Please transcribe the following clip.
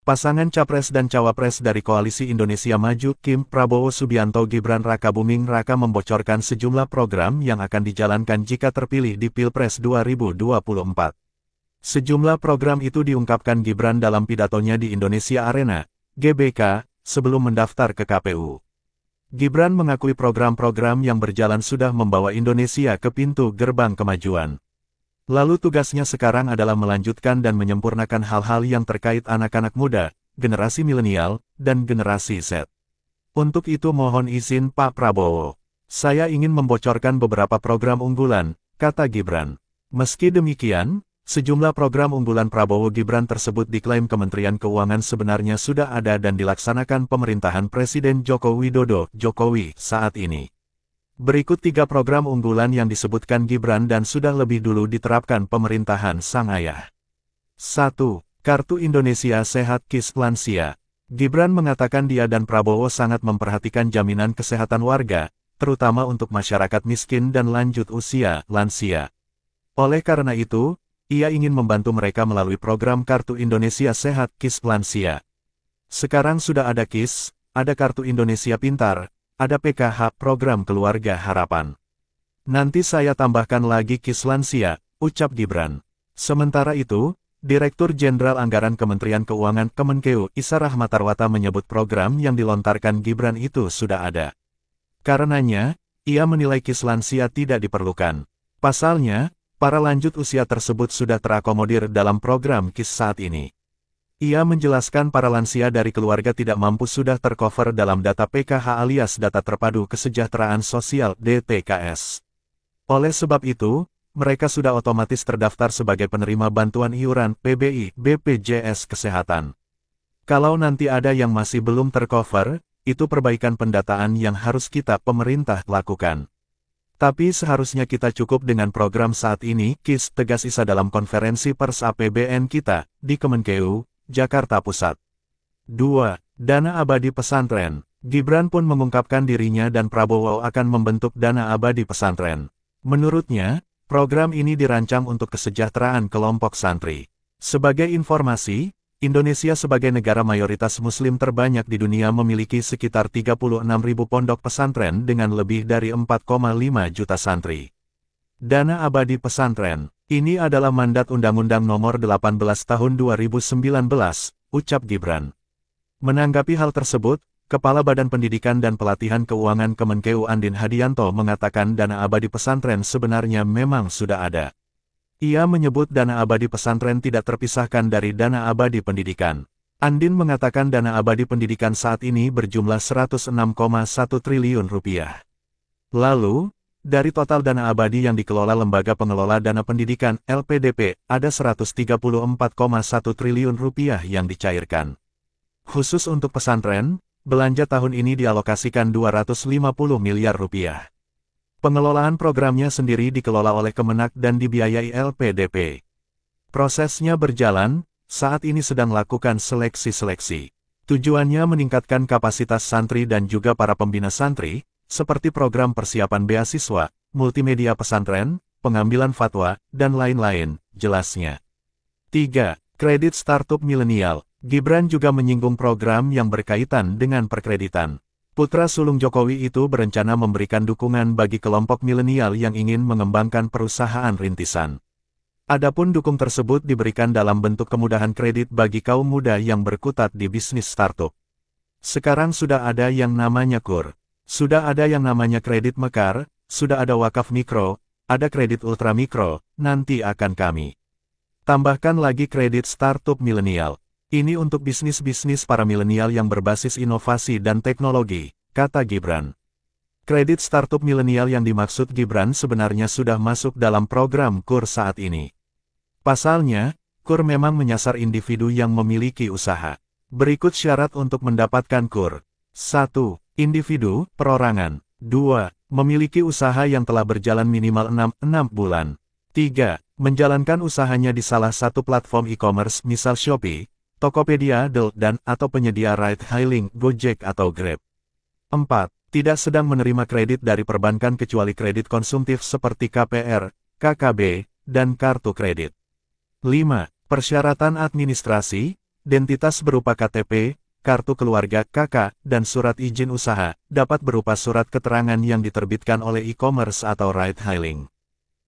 Pasangan Capres dan Cawapres dari Koalisi Indonesia Maju Kim Prabowo Subianto Gibran Rakabuming Raka membocorkan sejumlah program yang akan dijalankan jika terpilih di Pilpres 2024. Sejumlah program itu diungkapkan Gibran dalam pidatonya di Indonesia Arena, GBK, sebelum mendaftar ke KPU. Gibran mengakui program-program yang berjalan sudah membawa Indonesia ke pintu gerbang kemajuan. Lalu tugasnya sekarang adalah melanjutkan dan menyempurnakan hal-hal yang terkait anak-anak muda, generasi milenial, dan generasi Z. Untuk itu mohon izin Pak Prabowo. Saya ingin membocorkan beberapa program unggulan, kata Gibran. Meski demikian, sejumlah program unggulan Prabowo Gibran tersebut diklaim Kementerian Keuangan sebenarnya sudah ada dan dilaksanakan pemerintahan Presiden Joko Widodo (Jokowi) saat ini. Berikut 3 program unggulan yang disebutkan Gibran dan sudah lebih dulu diterapkan pemerintahan sang ayah. 1. Kartu Indonesia Sehat KIS Lansia. Gibran mengatakan dia dan Prabowo sangat memperhatikan jaminan kesehatan warga, terutama untuk masyarakat miskin dan lanjut usia, lansia. Oleh karena itu, ia ingin membantu mereka melalui program Kartu Indonesia Sehat KIS Lansia. Sekarang sudah ada KIS, ada Kartu Indonesia Pintar, ada PKH Program Keluarga Harapan. Nanti saya tambahkan lagi KIS Lansia, ucap Gibran. Sementara itu, Direktur Jenderal Anggaran Kementerian Keuangan Kemenkeu Issa Rahmatarwata menyebut program yang dilontarkan Gibran itu sudah ada. Karenanya, ia menilai KIS Lansia tidak diperlukan. Pasalnya, para lanjut usia tersebut sudah terakomodir dalam program KIS saat ini. Ia menjelaskan para lansia dari keluarga tidak mampu sudah tercover dalam data PKH alias Data Terpadu Kesejahteraan Sosial (DTKS). Oleh sebab itu, mereka sudah otomatis terdaftar sebagai penerima bantuan iuran PBI BPJS Kesehatan. Kalau nanti ada yang masih belum tercover, itu perbaikan pendataan yang harus kita pemerintah lakukan. Tapi seharusnya kita cukup dengan program saat ini, KIS, tegas Issa dalam konferensi pers APBN kita di Kemenkeu, Jakarta Pusat. 2. Dana Abadi Pesantren. Gibran pun mengungkapkan dirinya dan Prabowo akan membentuk Dana Abadi Pesantren. Menurutnya, program ini dirancang untuk kesejahteraan kelompok santri. Sebagai informasi, Indonesia sebagai negara mayoritas Muslim terbanyak di dunia memiliki sekitar 36.000 pondok pesantren dengan lebih dari 4,5 juta santri. Dana Abadi Pesantren. Ini adalah mandat Undang-Undang Nomor 18 Tahun 2019, ucap Gibran. Menanggapi hal tersebut, Kepala Badan Pendidikan dan Pelatihan Keuangan Kemenkeu Andin Hadianto mengatakan dana abadi pesantren sebenarnya memang sudah ada. Ia menyebut dana abadi pesantren tidak terpisahkan dari dana abadi pendidikan. Andin mengatakan dana abadi pendidikan saat ini berjumlah 106,1 triliun rupiah. Lalu, dari total dana abadi yang dikelola Lembaga Pengelola Dana Pendidikan, LPDP, ada 134,1 triliun rupiah yang dicairkan. Khusus untuk pesantren, belanja tahun ini dialokasikan 250 miliar rupiah. Pengelolaan programnya sendiri dikelola oleh Kemenak dan dibiayai LPDP. Prosesnya berjalan, saat ini sedang lakukan seleksi-seleksi. Tujuannya meningkatkan kapasitas santri dan juga para pembina santri, seperti program persiapan beasiswa, multimedia pesantren, pengambilan fatwa, dan lain-lain, jelasnya. 3. Kredit Startup Milenial. Gibran juga menyinggung program yang berkaitan dengan perkreditan. Putra sulung Jokowi itu berencana memberikan dukungan bagi kelompok milenial yang ingin mengembangkan perusahaan rintisan. Adapun dukung tersebut diberikan dalam bentuk kemudahan kredit bagi kaum muda yang berkutat di bisnis startup. Sekarang sudah ada yang namanya KUR. Sudah ada yang namanya kredit Mekar, sudah ada wakaf mikro, ada kredit ultramikro, nanti akan kami tambahkan lagi kredit startup milenial. Ini untuk bisnis-bisnis para milenial yang berbasis inovasi dan teknologi, kata Gibran. Kredit startup milenial yang dimaksud Gibran sebenarnya sudah masuk dalam program KUR saat ini. Pasalnya, KUR memang menyasar individu yang memiliki usaha. Berikut syarat untuk mendapatkan KUR. 1. Individu, perorangan. 2. Memiliki usaha yang telah berjalan minimal 6 bulan. 3. Menjalankan usahanya di salah satu platform e-commerce misal Shopee, Tokopedia, dan atau penyedia ride-hailing, Gojek atau Grab. 4. Tidak sedang menerima kredit dari perbankan kecuali kredit konsumtif seperti KPR, KKB, dan kartu kredit. 5. Persyaratan administrasi. Identitas berupa KTP, kartu keluarga KK, dan surat izin usaha, dapat berupa surat keterangan yang diterbitkan oleh e-commerce atau ride-hailing.